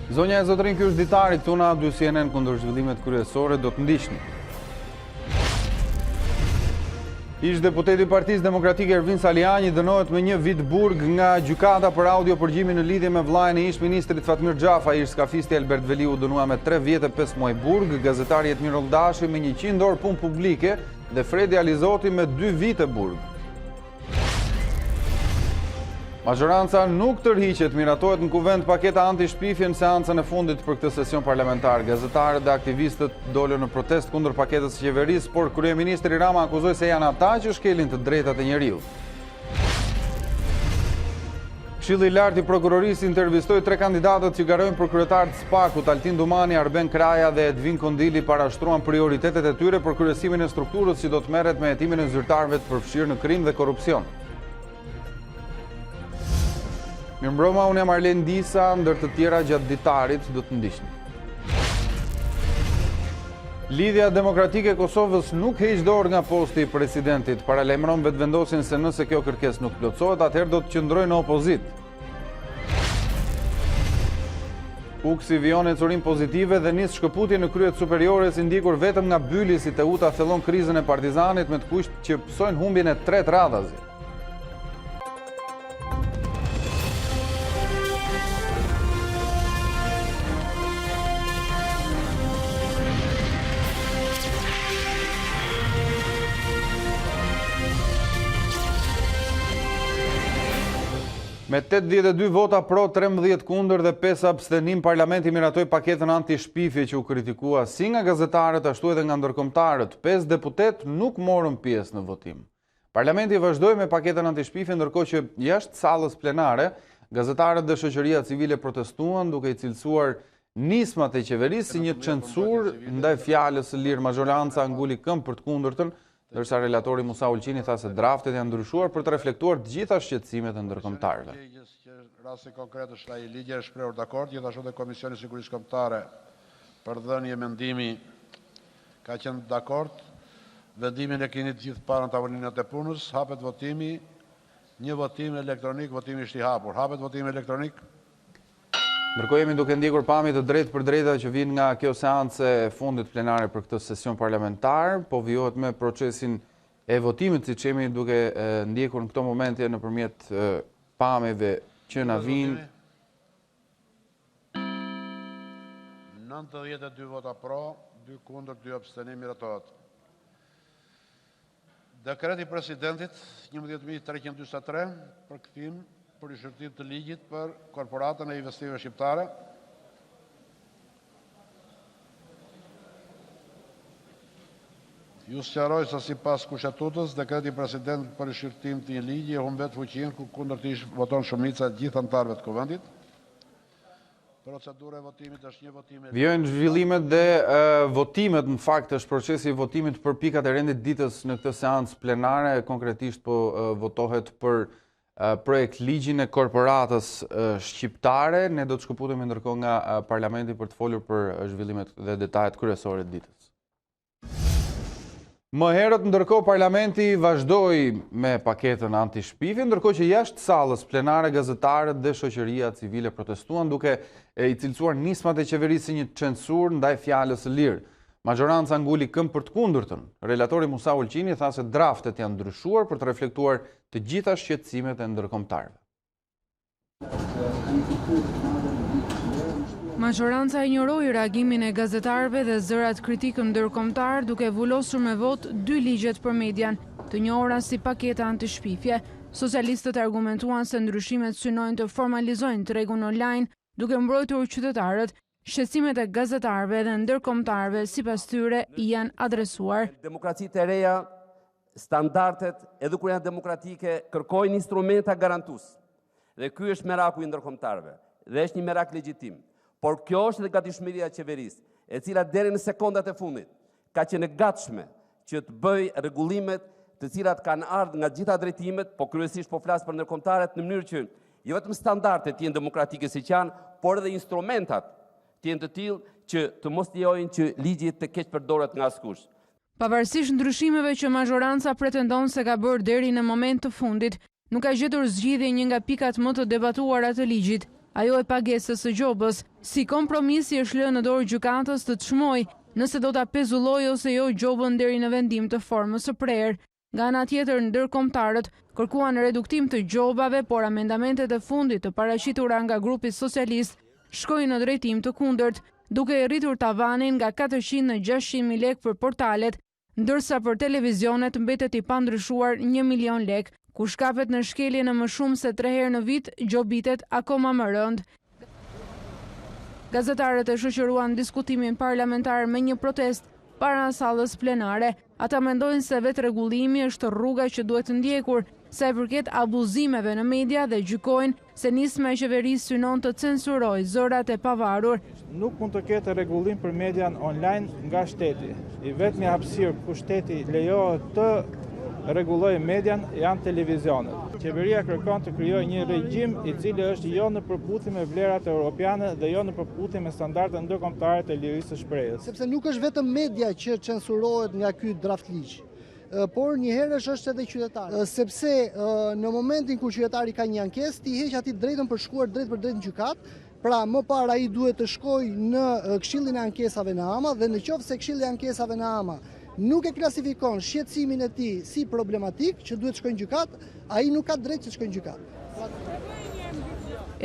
Zonja e zotrin, ky është Ditari, tuna 2 CNN kundër zhvillimet kryesore do të ndiqni. Ish deputeti i Partisë Demokratike Ervin Saliani dënohet me 1 vit burg nga gjykata për audio përgjimin në lidhje me vllajën e ish-ministrit Fatmir Xhafa. Ish-skafisti Albert Veliu u dënua me 3 vjet e 5 muaj burg, gazetari Jetmir Oldashi me 100 orë punë publike dhe Fredi Alizoti me 2 vite burg. Majoranca nuk tërhiqet, miratohet në kuvend paketa anti-shpifje në seancën e fundit për këtë sesion parlamentar. Gazetarët dhe aktivistët dolën në protest kundër paketës së qeverisë, por kryeministri Rama akuzoi se janë ata që shkelin të drejtat e njeriut. Këshilli i lartë i prokurorisë intervistoi 3 kandidatët që garojnë për kryetar të SPAK-ut. Altin Dumani, Arben Kraja dhe Edvin Kondili parashtruan prioritetet e tyre për kryesimin e strukturës që do të merret me hetimin e zyrtarëve të përfshirë në krim dhe korrupsion. Mirëmbrëma, unë jam Arlen Disa, ndër të tjera gjatë Ditarit do të ndiqni. Lidhja Demokratike e Kosovës nuk heq dorë nga posti i presidentit. Paralajmëron vetëvendosjen se nëse kjo kërkesë nuk plotësohet, atëherë do të qëndrojë në opozitë. Uksi vijone curim pozitive dhe nis shkëputje në kryet superiore si ndjekur vetëm nga Byli si Teuta fillon krizën e Partizanit me të kusht që pësojnë humbjen e 3 radhazi. Me 82 vota pro, 13 kundër dhe 5 abstenim, parlamenti miratoi paketën anti-shpifje që u kritikua si nga gazetarët ashtu edhe nga ndërkombëtarët. 5 deputet nuk morën pjesë në votim. Parlamenti vazhdoi me paketën anti-shpifje, ndërkohë që jashtë sallës plenare, gazetarët dhe shoqëria civile protestuan duke i cilësuar nismat e qeverisë si një censurë ndaj fjalës së lirë. Majoranca nguli këmbë për të kundërtën, ndërsa relatori Musa Ulqini tha se draftet janë ndryshuar për të reflektuar të gjitha shqetësimet e ndërkombëtarëve. Rasti konkret është ai ligj është shprehur dakord, gjithashtu dhe Komisioni i Sigurisë Kombëtare për dhënie mendimi ka qenë dakord. Vendimin e keni të gjithë parë në tavolinat e punës, hapet votimi, një votim elektronik, votimi është i hapur. Hapet votimi elektronik. Ndërkohë jemi duke ndjekur pamje të drejtë për drejta që vijnë nga kjo seancë e fundit plenare për këtë sesion parlamentar, po vijohet me procesin e votimit siç jemi duke ndjekur në këto momente nëpërmjet pamjeve që na vijnë. 92 vota pro, 2 kundër, 2 abstenim, miratohet. Dekreti i presidentit 11343 për kthim për rishërtim të ligjit për korporatën e investimeve shqiptare. Ju sqaroj se sipas kushtetues, dekreti i presidentit për rishërtim të një ligji humbet fuqinë ku kundërtisht voton shumica e gjithë anëtarëve të kuvendit. Procedura e votimit është një votim. Vijojnë zhvillimet dhe votimet, në fakt është procesi i votimit për pikat e rendit ditës në këtë seancë plenare, konkretisht po votohet për projekt ligjin e korporatës shqiptare. Ne do të shkëputemi ndërkohë nga parlamenti për të folur për zhvillimet dhe detajet kryesore të ditës. Më herët ndërkohë parlamenti vazhdoi me paketën anti-shpifje, ndërkohë që jashtë sallës plenare gazetarët dhe shoqëria civile protestuan duke i cilësuar nismat e qeverisë si një censurë ndaj fjalës së lirë. Majoranca nguli këmbë për të kundërtën. Relatori Musa Ulqini tha se draftet janë ndryshuar për të reflektuar të gjitha shqetësimet e ndërkombëtarëve. Majoranca injoroi reagimin e gazetarëve dhe zërat kritikën ndërkombëtar duke vullosur me vot 2 ligjet për median, të njohura si paketa anti-shpifje. Socialistët argumentuan se ndryshimet synojnë të formalizojnë tregun online duke mbrojtur qytetarët. Shqetësimet e gazetarëve dhe ndërkombëtarëve sipas tyre janë adresuar. Demokracitë e reja, standardet, edhe kur janë demokratike, kërkojnë instrumenta garantues. Dhe ky është meraku i ndërkombëtarëve, dhe është një merak legjitim. Por kjo është edhe gatishmëria e qeverisë, e cila deri në sekondat e fundit ka qenë e gatshme që të bëjë rregullimet të cilat kanë ardhur nga gjitha drejtimet, po kryesisht po flas për ndërkombëtarët në mënyrë që jo vetëm standardet të jenë demokratike siç janë, por edhe instrumentat të jenë të tillë që të mos lejojnë që ligji të keq përdoret nga askush. Pavarësisht ndryshimeve që majoranca pretendon se ka bërë deri në moment të fundit, nuk ka gjetur zgjidhje një nga pikat më të debatuara të ligjit, ajo e pagesës së gjobës. Si kompromisi është lënë në dorë gjykatës të çmojë nëse do ta pezullojë ose jo gjobën deri në vendim të formës së prerë. Nga ana tjetër, ndërkombëtarët kërkuan reduktim të gjobave, por amendamentet e fundit të paraqitura nga grupi socialist shkojnë në drejtim të kundërt, duke e rritur tavanin nga 400 në 600.000 lekë për portalet, ndërsa për televizionet mbetet i pandryshuar 1 milion lekë, ku shkapet në shkelje në më shumë se 3 herë në vit, gjobitet akoma më rënd. Gazetarët e shoqëruan diskutimin parlamentar me një protest para sallës plenare. Ata mendojnë se vetë rregullimi është rruga që duhet të ndjekur, sa i përket abuzimeve në media dhe gjykojnë se nisma e qeverisë synon të censurojë zërat e pavarur. Nuk mund të ketë rregullim për median online nga shteti. I vetmi hapësirë ku shteti lejohet të rregullojë median janë televizionet. Qeveria kërkon të krijojë një regjim i cili është jo në përputhje me vlerat europiane dhe jo në përputhje me standardet ndërkombëtare të lirisë së shprehjes. Sepse nuk është vetëm media që censurohet nga ky draft ligj, por njëherësh është edhe qytetari. Sepse në momentin kur qytetari ka një ankesë, ti heq atij drejtën për shkuar drejt për drejt në gjykat. Pra, më parë ai duhet të shkojë në Këshillin e Ankesave në AMA dhe nëse Këshilli i Ankesave në AMA nuk e klasifikon shqetësimin e tij si problematik që duhet të shkojë në gjykat, ai nuk ka drejtë të shkojë në gjykat.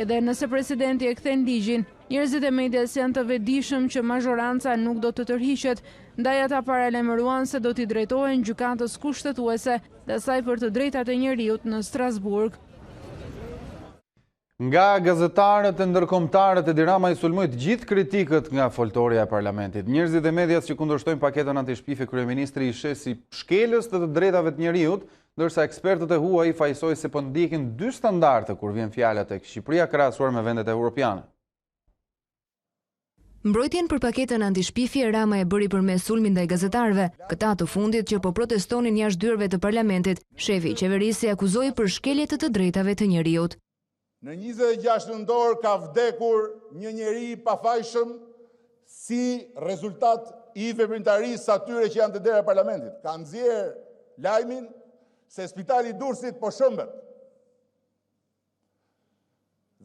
Edhe nëse presidenti e kthen ligjin, njerëzit e medias janë të vetëdijshëm që mazhoranca nuk do të tërhiqet, ndaj ata paralajmëruan se do t'i drejtohen gjykatës kushtetuese dhe asaj për të drejtat e njerëzit në Strasburg. Nga gazetarët e ndërkombëtarët Edi Rama i sulmoi të gjithë kritikët nga foltorja e parlamentit. Njerëzit e medias që kundërshtojnë paketën antishpifje, kryeministri i sheh si shkelës të drejtave të njerëzit, ndërsa ekspertët e huaj fajsojnë se po ndjekin dy standarde kur vjen fjala tek Shqipëria krahasuar me vendet evropiane. Mbrojtjen për paketën antishpifje Rama e bëri përmes sulmit ndaj gazetarëve, këta të fundit që po protestonin jashtë dyerve të parlamentit. Shefi i qeverisë akuzoi për shkelje të drejtave të njerëzit. Në 26 nëntor ka vdekur një njeri i pafajshëm si rezultat i veprimtarisë atyre që janë të dera parlamentit. Ka nxjerr lajmin se spitali i Durrësit po shëmbet.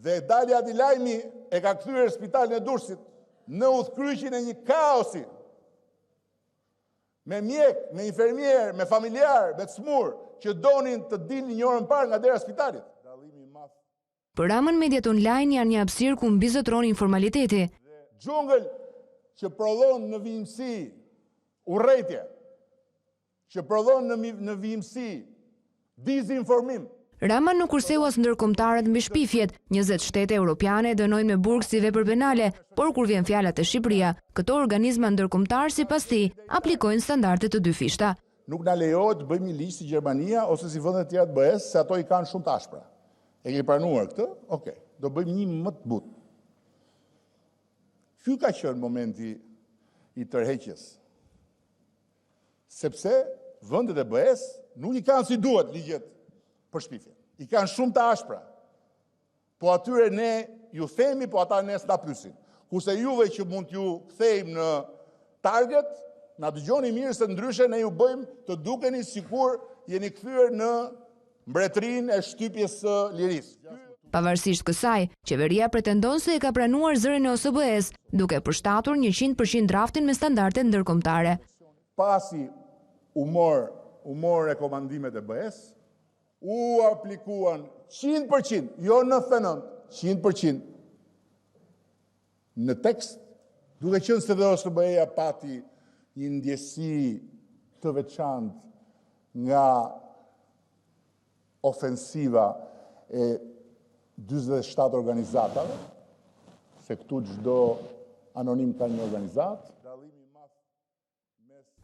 Dhe dali aty lajmi e ka kthyer spitalin e Durrësit në udhkryqin e një kaosi. Me mjek, me infermier, me familjar, me smur që donin të dilnin një orën parë nga dera spitalit. Për Ramën, mediat online janë një hapësirë ku mbizotron informaliteti. Xhungël që prodhon në vijimësi urrëtie, që prodhon në vijimësi dizinformim. Rama nuk kurseu as ndërkombëtarët mbi shpifjet. 20 shtete europiane dënojnë me burg si vepër penale, por kur vjen fjala te Shqipëria, këto organizma ndërkombëtar sipas tij aplikojnë standarde të dyfishta. Nuk na lejohet të bëjmë një ligj si Gjermania ose si vendet tjera të BE-s, se ato i kanë shumë të ashpra. E ke pranuar këtë? Okej, do bëjmë një më të butë. Ky ka qenë momenti i tërheqjes. Sepse vendet e BE-s nuk i kanë si duhet ligjet për shpifje. I kanë shumë të ashpra. Po atyre ne ju themi, po ata ne s'na pyesin. Kurse juve që mund t'ju kthejmë në target, na dëgjoni mirë se ndryshe ne ju bëjmë të dukeni sikur jeni kthyer në mbretërinë e shtypjes së lirisë. Pavarësisht kësaj, qeveria pretendon se e ka pranuar zërin e OSBE-s, duke përshtatur 100% draftin me standarde ndërkombëtare. Pasi u mor rekomandimet e BE-s, u aplikuan 100%, jo 99, 100% në tekst, duke qenë se dhe OSBE-ja pati një ndjesi të veçantë nga ofensiva e 47 organizatave, se këtu çdo anonim ka një organizat.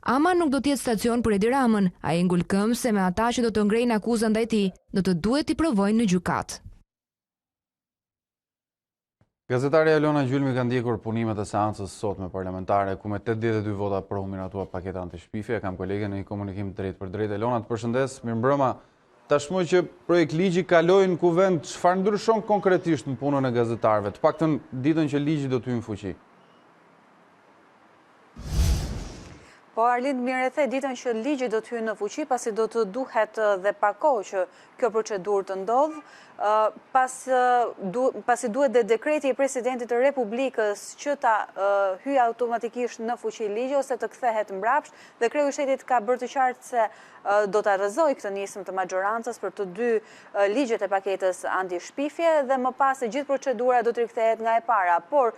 Ama nuk do të jetë stacion për Edi Ramën, ai ngul këmbë se me ata që do të ngrejnë akuzën ndaj tij, do të duhet t'i provojnë në gjykat. Gazetarja Elona Gjylmi ka ndjekur punimet e seancës sot me parlamentare, ku me 82 vota pro miratua paketa antishpifje. Kam kolegen në një komunikim drejt për drejt. Elona, të përshëndes, mirëmbrëma. Tashmë që projekt ligji kaloi në kuvent, çfarë ndryshon konkretisht në punën e gazetarëve? Të paktën ditën që ligji do të hyjë në fuqi. Po Arlind, mirë e the, ditën që ligji do të hyjë në fuqi, pasi do të duhet dhe pak kohë që kjo procedurë të ndodhë. pasi duhet dhe dekreti i presidentit të Republikës që ta hyjë automatikisht në fuqi ligji ose të kthehet mbrapsht, dhe kreu i shtetit ka bërë të qartë se do ta rrëzojë këtë nismë të majorancës për të dy ligjet e paketës anti-shpifje dhe më pas e gjithë procedura do të rikthehet nga e para. Por,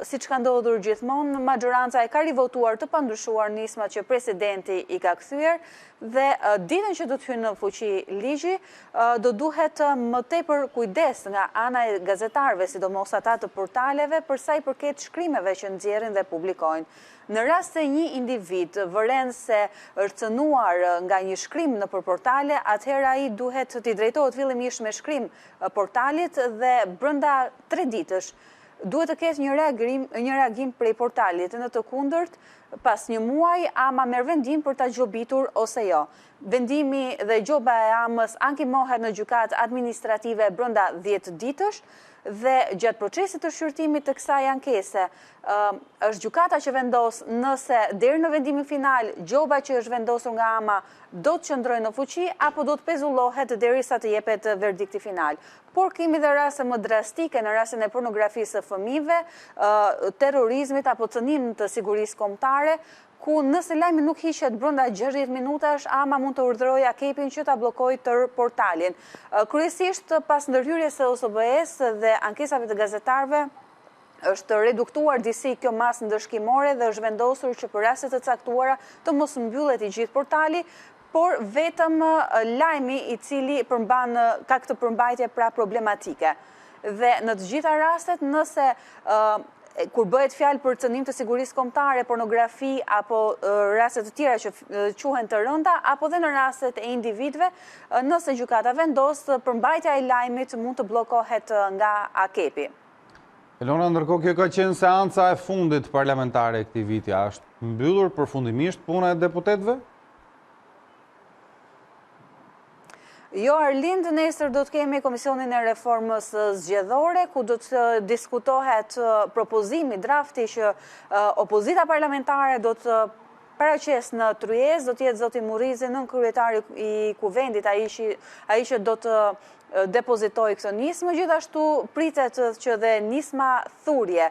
siç ka ndodhur gjithmonë, majoranca e ka rivotuar të pandryshuar nismat që presidenti i ka kthyer dhe ditën që do të hyjë në fuqi ligji, do duhet më tepër kujdes nga ana e gazetarëve, sidomos ata të portaleve, për sa i përket shkrimeve që nxjerrin dhe publikojnë. Në rast se një individ vëren se është cënuar nga një shkrim në portale, atëherë ai duhet t'i drejtohet fillimisht me shkrim portalit dhe brenda 3 ditësh duhet të ketë një reagim prej portalit. Në të kundërt, pas një muaj, ama merr vendim për ta gjobitur ose jo. Vendimi dhe gjoba e amës ankimohet në gjykatë administrative brenda 10 ditësh dhe gjatë procesit të shqyrtimit të kësaj ankese është gjykata që vendos nëse deri në vendimin final gjoba që është vendosur nga ama do të qëndrojë në fuqi apo do të pezullohet derisa të jepet verdikti final. Por kemi dhe raste më drastike në rastin e pornografisë së fëmijëve, terrorizmit apo cënimit të sigurisë kombëtare, ku nëse lajmi nuk hiqet brenda 60 minutash, ama mund të urdhërojë AKP-n që ta bllokojë tërë portalin. Kryesisht pas ndërhyrjes së OSBE-s dhe ankesave të gazetarëve, është reduktuar disi kjo masë ndërshkimore dhe është vendosur që për raste të caktuara të mos mbyllet i gjithë portali, por vetëm lajmi i cili ka këtë përmbajtje pra problematike. Dhe në të gjitha rastet, nëse kur bëhet fjalë për cënim të sigurisë kombëtare, pornografi apo raste të tjera që quhen të rënda, apo dhe në rastet e individëve, nëse gjykata vendos, përmbajtja e lajmit mund të bllokohet nga AKP-i. Elona, ndërkohë kjo ka qenë seanca e fundit parlamentare e këtij viti. A është mbyllur përfundimisht puna e deputetëve? Jo, Arlind, nesër do të kemi Komisionin e Reformës Zgjedhore, ku do të diskutohet propozimi, drafti që opozita parlamentare do të paraqes në Tryezë, do të jetë zoti Murrizi, nën kryetari i kuvendit, ai që do të depozitojë këtë nismë. Gjithashtu pritet që dhe nisma thurje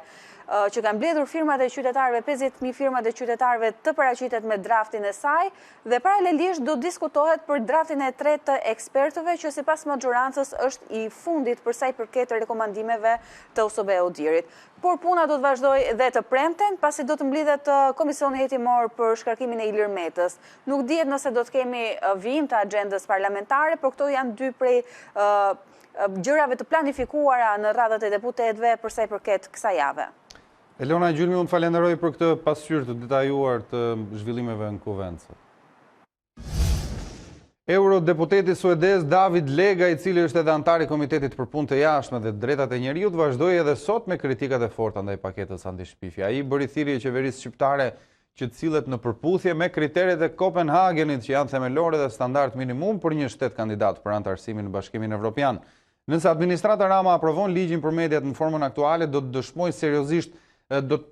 që kanë mbledhur firmat e qytetarëve, 50.000 firmat e qytetarëve të paraqitet me draftin e saj dhe paralelisht do diskutohet për draftin e tretë të ekspertëve që sipas majorancës është i fundit për sa i përket rekomandimeve të OSBE-ut. Por puna do të vazhdojë dhe të premten, pasi do të mblidhet komisioni hetimor për shkarkimin e Ilir Metës. Nuk dihet nëse do të kemi vijim të agjendës parlamentare, por këto janë dy prej gjërave të planifikuara në radhat e deputetëve për sa i përket kësaj jave. Elona Gjulmi, unë falenderoj për këtë pasqyrë të detajuar të zhvillimeve në Kuvendë. Eurodeputeti suedez David Lega, i cili është edhe antar i Komitetit për Punë të Jashtme dhe Drejtat e Njerëzit, vazhdoi edhe sot me kritikat e forta ndaj paketës anti-shpifje. Ai bëri thirrje qeverisë shqiptare që të cilët në përputhje me kriteret e Kopenhagenit që janë themelore dhe standard minimum për një shtet kandidat për antarësimin në Bashkimin Evropian. Nëse administrata Rama aprovon ligjin për mediat në formën aktuale, do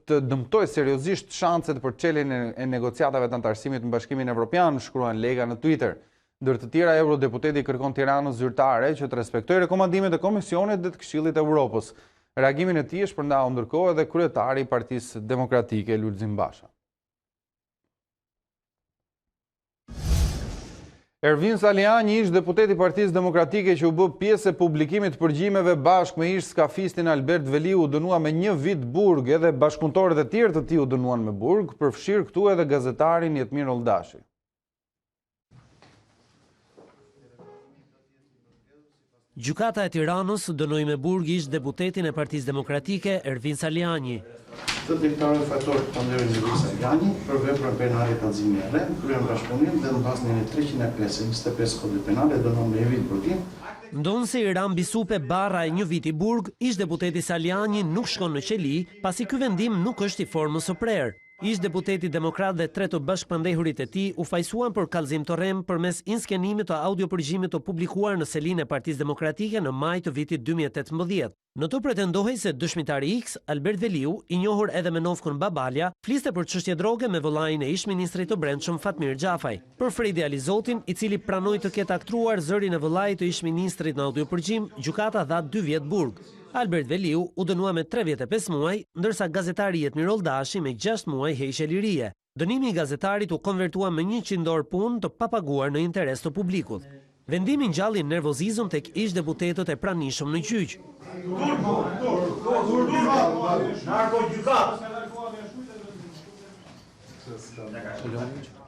të dëmtoj seriozisht shanset për çeljen e negociatave të antarësimit në Bashkimin Evropian, shkruan Lega në Twitter. Ndër të tjera, eurodeputeti kërkon Tiranës zyrtare që të respektojë rekomandimet e Komisionit dhe të Këshillit të Evropës. Reagimin e tij është shpërndau ndërkohë edhe kryetari i Partisë Demokratike Lulzim Basha. Ervin Saliani, ish deputeti i Partisë Demokratike që u bë pjesë e publikimit të përgjimeve bashkë me ish skafistin Albert Veliu, u dënua me 1 vit burg, edhe bashkëpunëtorët e tjerë të tij u dënuan me burg, përfshirë këtu edhe gazetarin Jetmir Oldashi. Gjykata e Tiranës dënoi me burg ish deputetin e Partisë Demokratike Ervin Saliani. Të drejtori fajtor Ervin Saliani për veprën penale të nxjerrjes së rreth, kryen bashkëpunim dhe mbas në 325 kodit penal e dënon me 1 vit burgim. Ndonse Iran Bisupe barra e 1 vit i burg, ish deputeti Saliani nuk shkon në qeli, pasi ky vendim nuk është i formës së prerë. Ish deputeti demokrat dhe 3 të bashkëpandehurit e tij u fajsuan për kallëzim të rrem përmes inskenimit të audiopërgjimit të publikuar në selinë e Partisë Demokratike në maj të vitit 2018. Në të pretendohej se dëshmitari X, Albert Veliu, i njohur edhe me Novkun Babalja, fliste për çështje droge me vëllain e ish-ministrit të Brendshëm Fatmir Xhafaj. Për Fredi Alizotin, i cili pranoi të ketë aktruar zërin e vëllait të ish-ministrit në audiopërgjim, gjykata dha 2 vjet burg. Albert Veliu u dënua me 3 vjet e 5 muaj, ndërsa gazetari Jetmir Oldashi me 6 muaj heqje lirie. Dënimi i gazetarit u konvertua me 100 orë punë të papaguar në interes të publikut. Vendimi ngjalli nervozizëm tek ish-deputetët e pranishëm në gjyq.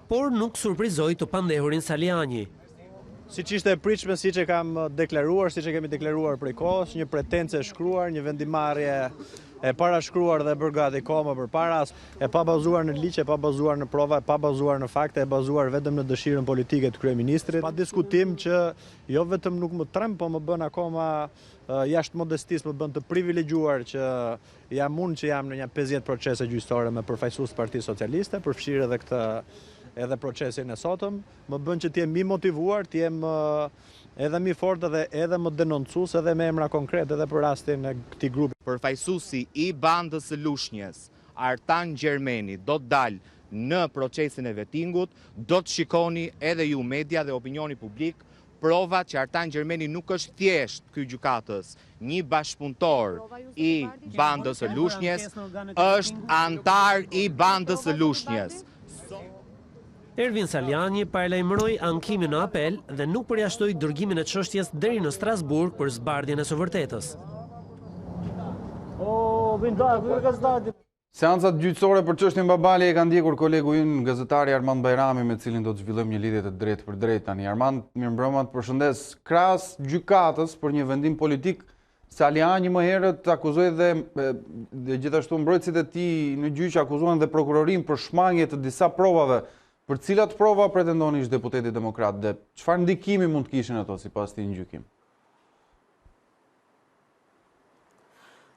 Por nuk surprizoi të pandehurin Saliani. Siç ishte e pritshme, siç e kam deklaruar, siç e kemi deklaruar prej kohës, një pendencë e shkruar, një vendimarrje e parashkruar dhe bërë gati koma përpara, e pa bazuar në ligj, e pa bazuar në prova, e pa bazuar në fakte, e bazuar vetëm në dëshirën politike të kryeministrit. Pa diskutim që jo vetëm nuk më trem, po më bën akoma jashtë modestisë, më bën të privilegjuar që jam unë që jam në një 50 procese gjyqësore me përfaqësues të Partisë Socialiste, përfshirë edhe këtë edhe procesin e sotëm, më bën që t'jem mi motivuar, t'jem edhe mi fort edhe më denoncues edhe me emra konkret edhe për rastin e këtij grupi. Përfaqësuesi i bandës së Lushnjës, Artan Gjermeni, do të dalë në procesin e vettingut, do të shikoni edhe ju media dhe opinioni publik provat që Artan Gjermeni nuk është thjesht ky gjykatës një bashkëpunëtor i bandës së Lushnjës, është antar i bandës së Lushnjës. Ervin Saliani paralajmëroi ankimin në apel dhe nuk përjashtoi dërgimin e çështjes deri në Strasburg për zbardhjen e së vërtetës. Seancat gjyqësore për çështjen Babalje e ka ndjekur kolegu ynë gazetari Armand Bajrami, me cilin do të zhvillojmë një lidhje të drejtë për drejtë tani. Armand, mirëmbrëma, të përshëndes. Krahas gjykatës për një vendim politik, Saliani më herët akuzoi dhe gjithashtu mbrojtësit e tij në gjyq akuzuan dhe prokurorin për shmangje të disa provave. Për cilat prova pretendoni ish deputeti demokrat dhe çfarë ndikimi mund të kishin ato sipas tij në gjykim?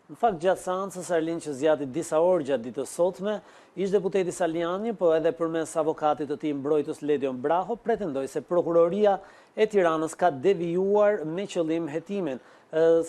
Në fakt, gjatë seancës Arlin që zgjati disa orë gjatë ditës sotme, ish deputeti Saliani, po edhe përmes avokatit të tij mbrojtës Ledion Braho, pretendoi se prokuroria e Tiranës ka devijuar me qëllim hetimin.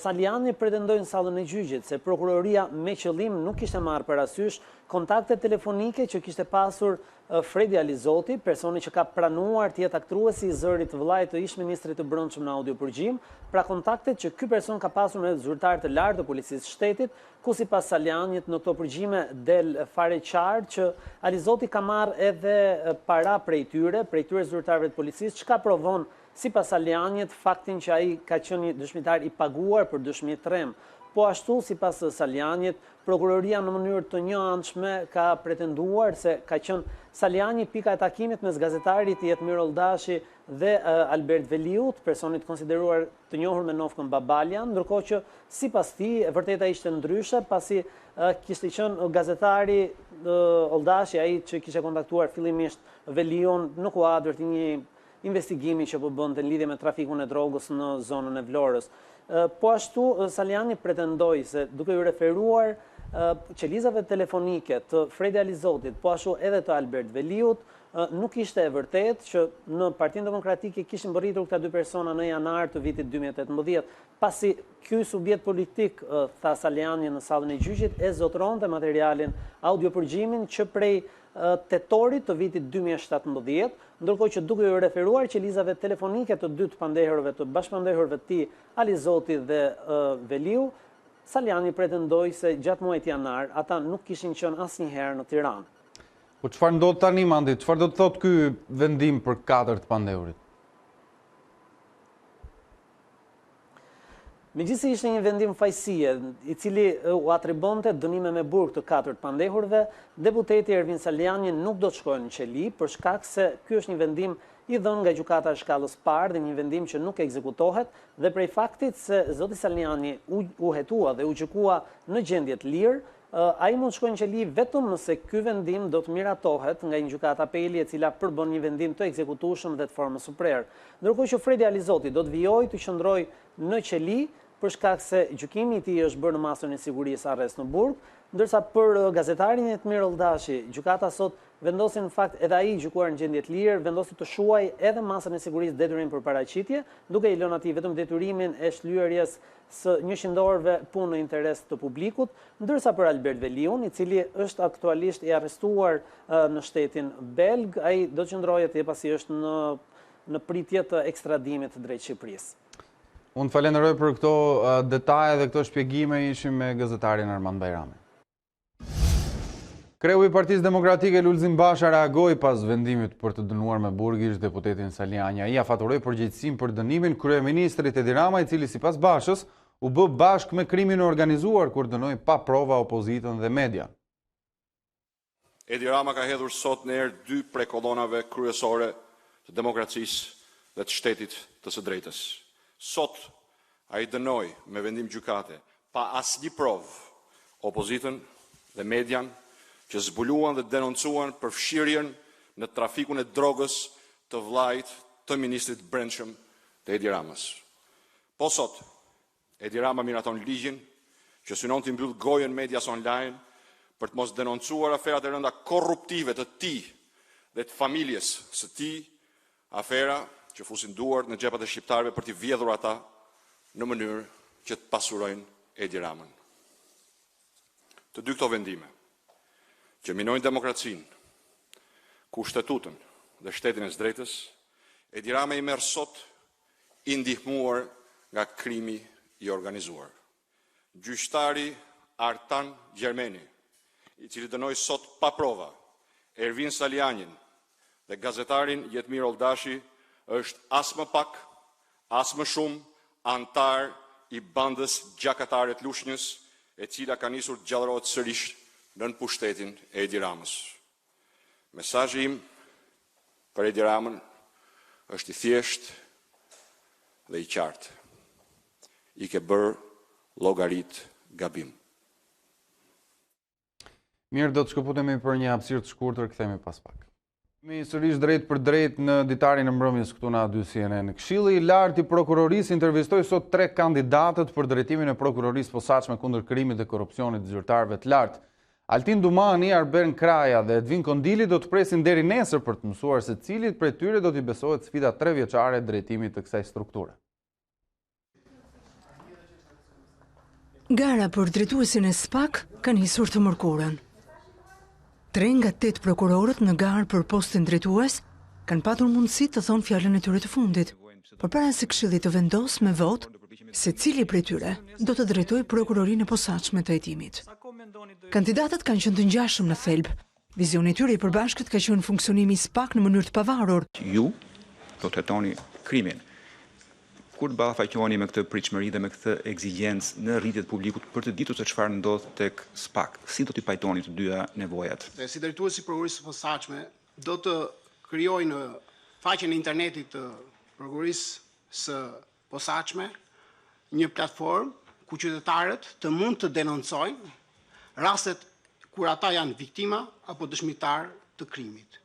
Saliani pretendoi në sallën e gjyqit se prokuroria me qëllim nuk kishte marrë parasysh kontakte telefonike që kishte pasur Fredi Alizoti, personi që ka pranuar të jetë aktruesi i zërit të vëllait të ish-ministrit të Brendshëm në audiopërgjim, pra kontaktet që ky person ka pasur me zyrtar të lartë të policisë shtetit, ku sipas Salianit në këto përgjime del fare qartë që Alizoti ka marrë edhe para prej tyre zyrtarëve të policisë, çka provon sipas Salianit faktin që ai ka qenë një dëshmitar i paguar për dëshmi trem. Po ashtu, sipas Salianit, prokuroria në mënyrë të njëanshme ka pretenduar se ka qenë Saliani pika e takimit mes gazetarit Jetmir Oldashi dhe Albert Veliut, personit konsideruar të njohur me Novkun Babaljan, ndërkohë që sipas tij e vërteta ishte ndryshe, pasi kishte qenë gazetari Oldashi, ai që kishte kontaktuar fillimisht Veliun në kuadër të një investigimi që po bënte në lidhje me trafikun e drogës në zonën e Vlorës. Po ashtu, Saliani pretendoi se duke u referuar qelizave telefonike të Fredi Alizotit, po ashtu edhe të Albert Veliut, nuk ishte e vërtet që në Partinë Demokratike kishin bërritur këta dy persona në janar të vitit 2018, pasi ky subjekt politik, tha Saliani në sallën e gjyqit, e zotronte materialin audiopërgjimin që prej tetorit të vitit 2017, ndërkohë që duke u referuar qelizave telefonike të dy të pandehërëve, të bashkëpandehërëve të tij, Alizoti dhe Veliu, Saliani pretendoi se gjatë muajit janar ata nuk kishin qenë asnjëherë në Tiranë. Po çfarë ndodh tani, Mandi? Çfarë do të thotë ky vendim për 4 të pandehurit? Megjithëse ishte një vendim fajësie, i cili u atribonte dënime me burg të 4 pandehurve, deputeti Ervin Saliani nuk do të shkojë në qeli për shkak se ky është një vendim i dhënë nga gjykata e shkallës parë dhe një vendim që nuk ekzekutohet, dhe prej faktit se zoti Saliani u hetua dhe u gjykua në gjendje të lirë, ai mund të shkojë në qeli vetëm nëse ky vendim do të miratohet nga një gjykatë apeli e cila përbën një vendim të ekzekutueshëm dhe të formës së prerë. Ndërkohë që Fredi Alizoti do të vijojë të qëndrojë në qeli për shkak se gjykimi i tij është bërë në masën e sigurisë arrest në burg, ndërsa për gazetarin Jetmir Oldashi, gjykata sot vendosi në fakt edhe ai gjykuar në gjendje të lirë, vendosi të shuaj edhe masën e sigurisë detyrim për paraqitje, duke i lënë atij vetëm detyrimin e shlyerjes së 100 orëve punë në interes të publikut, ndërsa për Albert Veliun, i cili është aktualisht i arrestuar në shtetin belg, ai do të qëndrojë atje pasi është në pritje të ekstradimit drejt Shqipërisë. Unë falenderoj për këto detaje dhe këto shpjegime, ishim me gazetarin Armand Bajrami. Kreu i Partisë Demokratike Lulzim Basha reagoi pas vendimit për të dënuar me burg ish deputetin Saliani. Ai afaturoi përgjegjësinë për dënimin kryeministrit Edi Rama, i cili sipas Bashës u bë bashkë me krimin e organizuar kur dënoi pa prova opozitën dhe media. Edi Rama ka hedhur sot në erë 2 prej kolonave kryesore të demokracisë dhe të shtetit të së drejtës. Sot ai dënoi me vendim gjykate pa asnjë provë opozitën dhe median që zbuluan dhe denoncuan përfshirjen në trafikun e drogës të vllait të ministrit brendshëm të Edi Ramës. Po sot, Edi Rama miraton ligjin që synon të mbyll gojën medias online për të mos denoncuar aferat e rënda korruptive të tij dhe të familjes së tij, afera që fusin duart në xhepat e shqiptarëve për t'i vjedhur ata në mënyrë që të pasurojnë Edi Ramën. Të dy këto vendime që minojnë demokracinë, kushtetutën dhe shtetin e së drejtës, Edi Rama i merr sot i ndihmuar nga krimi i organizuar. Gjyqtari Artan Gjermeni, i cili dënoi sot pa prova Ervin Salianin dhe gazetarin Jetmir Oldashi, është as më pak, as më shumë antar i bandës gjakatare të Lushnjës, e cila ka nisur të gjallërohet sërish nën pushtetin e Edi Ramës. Mesazhi im për Edi Ramën është i thjeshtë dhe i qartë. I ke bërë llogarit gabim. Mirë, do të shkëputemi për një hapësirë të shkurtër, kthehemi pas pak. Mi sërish drejt për drejt në Ditari në mbrëmjes këtu në A2 CNN. Këshilli i lartë i prokurorisë intervistoi sot 3 kandidatët për drejtimin e prokurorisë posaçme kundër krimit dhe korrupsionit të zyrtarëve të lartë. Altin Dumani, Arben Kraja dhe Edvin Kondili do të presin deri nesër për të mësuar se cilit prej tyre do t'i besohet sfida 3 vjeçare e drejtimit të kësaj strukture. Gara për drejtuesin e SPAK ka nisur të mërkurën. 3 nga 8 prokurorët në garë për postin drejtues kanë patur mundësi të thonë fjalën e tyre të fundit, përpara se Këshilli të vendos me vot se cili prej tyre do të drejtojë prokurorinë e posaçme të hetimit. Kandidatët kanë qenë të ngjashëm në thelb. Vizioni i tyre i përbashkët ka qenë funksionimi i SPAK në mënyrë të pavarur. Ju do të hetoni krimin. Kur të ballafaqoheni me këtë pritshmëri dhe me këtë ekzigjencë në rritje të publikut për të ditur se çfarë ndodh tek SPAK, si do t'i pajtoni të dyja nevojat? Si drejtuesi i prokurorisë së posaçme do të krijoj në faqen e internetit të prokurorisë së posaçme një platformë ku qytetarët të mund të denoncojnë rastet kur ata janë viktima apo dëshmitar të krimit.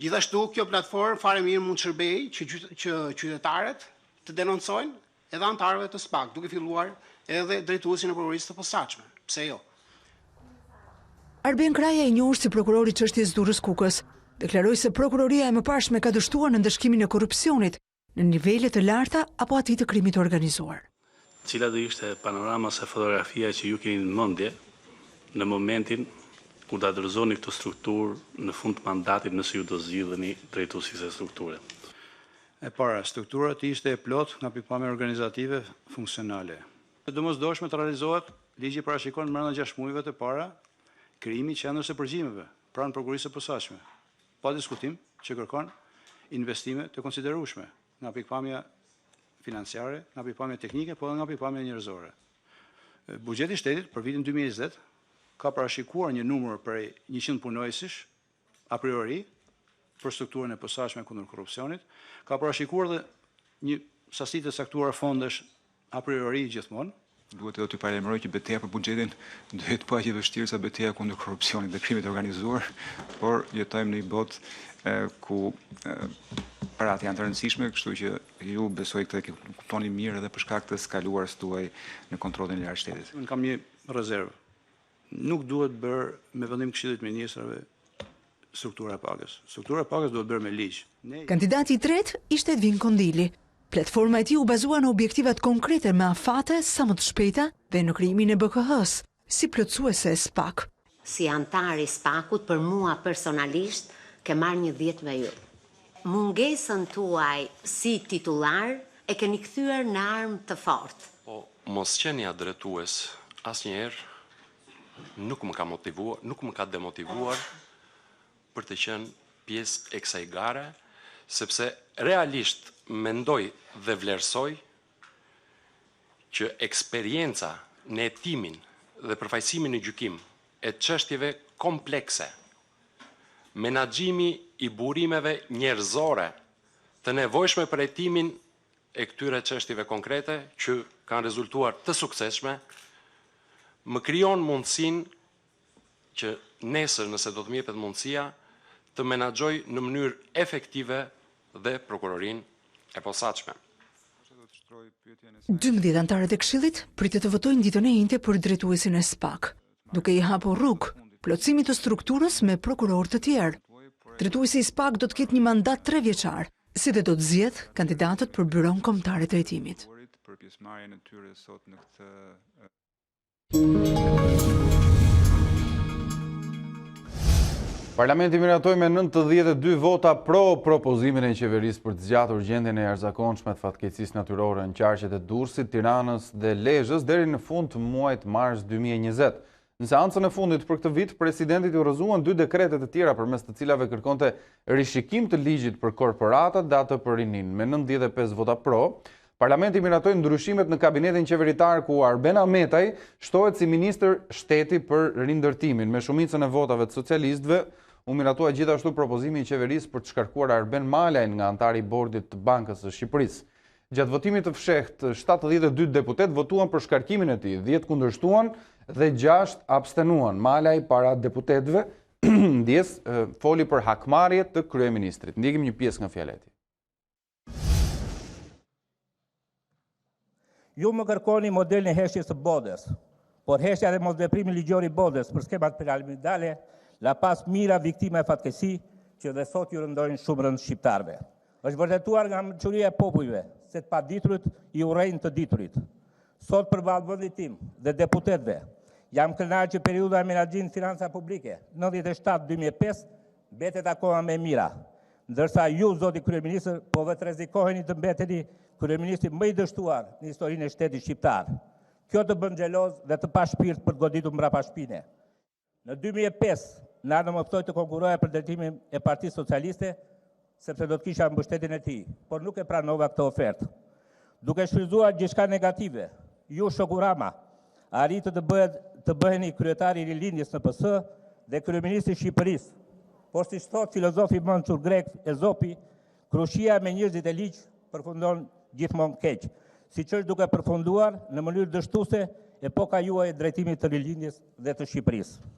Gjithashtu kjo platformë fare mirë mund të shërbejë që qytetarët të denoncojnë edhe antarëve të SPAK, duke filluar edhe drejtuesin e prokurorisë të posaçme. Pse jo? Arben Kraja, i njohur si prokurori i çështjes Durrës Kukës, deklaroi se prokuroria e mëparshme ka dështuar në ndëshkimin e korrupsionit në nivele të larta apo aty të krimit të organizuar. Cila do ishte panorama se fotografia që ju keni në mendje në momentin kur ta dorëzoni këtë strukturë në fund të mandatit, nëse ju do zgjidheni drejtuesi së strukture? E para, struktura të ishte e plot nga pikpamje organizative funksionale. Domosdoshme të realizohet, ligji parashikon brenda 6 muajve të para krijimi i qendrës së përgjimeve pranë prokurorisë së posaçme, pa diskutim që kërkon investime të konsiderueshme nga pikpamja financiare, nga pikpamja teknike, po edhe nga pikpamja njerëzore. Buxheti i shtetit për vitin 2020 ka parashikuar një numër prej 100 punojësish a priori për strukturën e posaçme kundër korrupsionit, ka parashikuar dhe një sasi të caktuar fondesh a priori gjithmonë. Duhet edhe të paralajmëroj që betejë për buxhetin do jetë pa aq e vështirë sa betejë kundër korrupsionit dhe krimit të organizuar, por jetojmë në një botë ku parat janë të rëndësishme, kështu që ju besoj këtë kuptoni mirë edhe për shkak të skaluarës tuaj në kontrollin e lartë shtetit. Unë kam një rezervë. Nuk duhet bërë me vendim Këshillit të Ministrave struktura e pagës. Struktura e pagës duhet bërë me ligj. Kandidati i tretë ishte Edvin Kondili. Platforma e tij u bazua në objektivat konkrete me afate sa më të shpejta dhe në krijimin e BKH-s, si plotësuese e SPAK. Si antar i SPAK-ut, për mua personalisht, ke marrë një 10 me ju. Mungesën tuaj si titullar e keni kthyer në armë të fortë. Po, mos qenia drejtues asnjëherë nuk më ka motivuar, nuk më ka demotivuar për të qenë pjesë e kësaj gare, sepse realisht mendoj dhe vlerësoj që eksperienca në hetimin dhe përfaqësimin në gjykim e çështjeve komplekse, menaxhimi i burimeve njerëzore të nevojshme për hetimin e këtyre çështjeve konkrete që kanë rezultuar të suksesshme, më krijon mundësinë që nesër, nëse do të më jepet mundësia, të menaxhoj në mënyrë efektive dhe prokurorinë e posaçme. 12 antarët e Këshillit pritet të votojnë ditën e njëjtë për drejtuesin e SPAK, duke i hapur rrugë plotësimit të strukturës me prokurorë të tjerë. Drejtuesi i SPAK do të ketë një mandat 3 vjeçar, si dhe do të zgjedh kandidatët për Byron Kombëtar të Drejtimit. Parlamenti miratoi me 92 vota pro propozimin e qeverisë për të zgjatur gjendjen e jashtëzakonshme të fatkeqësisë natyrore në qarqet e Durrësit, Tiranës dhe Lezhës deri në fund të muajit mars 2020. Në seancën e fundit për këtë vit, presidentit u rrëzuan 2 dekrete të tjera përmes të cilave kërkonte rishikim të ligjit për korporatat dhe atë për rinin. Me 95 vota pro, Parlamenti miratoi ndryshimet në kabinetin qeveritar ku Arben Ahmetaj shtohet si ministër shteti për rindërtimin. Me shumicën e votave të socialistëve, u miratua gjithashtu propozimi i qeverisë për të shkarkuar Arben Malajn nga antari i bordit të Bankës së Shqipërisë. Gjatë votimit të fshehtë, 72 deputet votuan për shkarkimin e tij, 10 kundërshtuan dhe 6 abstenuan. Malaj para deputetëve ndjes foli për hakmarrje të kryeministrit. Ndjekim një pjesë nga fjala e tij. Ju më kërkoni modelin e heshtjes së bodës, por heshtja dhe mosveprimi ligjor i bodës për skemat piramidale la pas mira viktima e fatkeqësi që dhe sot ju rëndojnë shumë rënd shqiptarve. Është vërtetuar nga mençuria e popujve se të paditurit i urrejnë të diturit. Sot përballë vendit tim dhe deputetëve, jam kënaqur që periudha e menaxhimit të financa publike 97-2005 mbetet akoma më mira, ndërsa ju, zoti kryeministër, po vetë rrezikoheni të mbeteni kryeministri më i dështuar në historinë e shtetit shqiptar. Kjo të bën xheloz dhe të pa shpirt për të goditur mbrapa shpine. Në 2005, Nano më ftoi të konkuroja për drejtimin e Partisë Socialiste, sepse do të kisha mbështetjen e tij, por nuk e pranova këtë ofertë. Duke shfrytzuar gjithçka negative, ju shoku Rama arritët të bëheni kryetari i rilindjes në PS dhe kryeministri i Shqipërisë. Por si thot filozofi mençur grek Ezopi, krushia me njerëzit e ligj përfundon gjithmonë keq, siç është duke përfunduar në mënyrë dështuese epoka juaj e drejtimit të rilindjes dhe të Shqipërisë.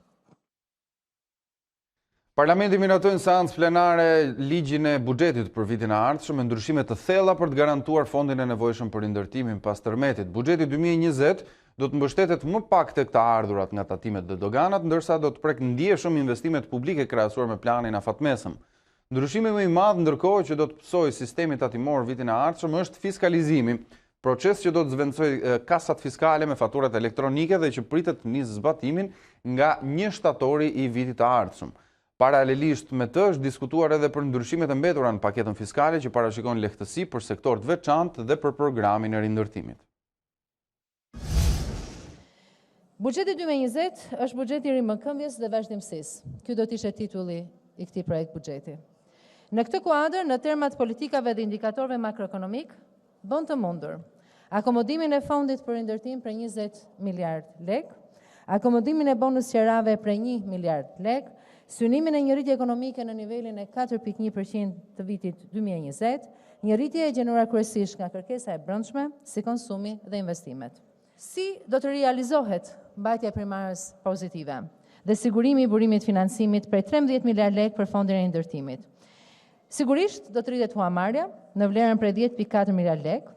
Parlamenti miratoi në seancë plenare ligjin e buxhetit për vitin e ardhshëm me ndryshime të thella për të garantuar fondin e nevojshëm për rindërtimin pas tërmetit. Buxheti 2020 do të mbështetet më pak tek të ardhurat nga tatimet dhe doganat, ndërsa do të prek ndjeshëm investimet publike krahasuar me planin afatmesëm. Ndryshimi më i madh ndërkohë që do të psojë sistemi tatimor vitin e ardhshëm është fiskalizimi, proces që do të zvendësojë kasat fiskale me faturat elektronike dhe që pritet të nisë zbatimin nga 1 shtatori i vitit të ardhshëm. Paralelisht me të është diskutuar edhe për ndryshimet e mbetura në paketën fiskale që parashikon lehtësi për sektorët veçantë dhe për programin e rindërtimit. Buxheti 2020 është buxheti i rimëkëmbjes dhe vazhdimësisë. Ky do të ishte titulli i këtij projekt buxheti. Në këtë kuadër, në termat politikave dhe indikatorëve makroekonomik, bën të mundur akomodimin e fondit për rindërtim për 20 miliard lek, akomodimin e bonus qerave për 1 miliard lek, synimin e një rritje ekonomike në nivelin e 4.1% të vitit 2020, një rritje e gjenuar kryesisht nga kërkesa e brendshme, si konsumi dhe investimet. Si do të realizohet mbajtja e primarës pozitive dhe sigurimi i burimit financimit për 13 miliard lek për fondin e rindërtimit? Sigurisht do të rritet huamarrja në vlerën prej 10.4 miliard lekë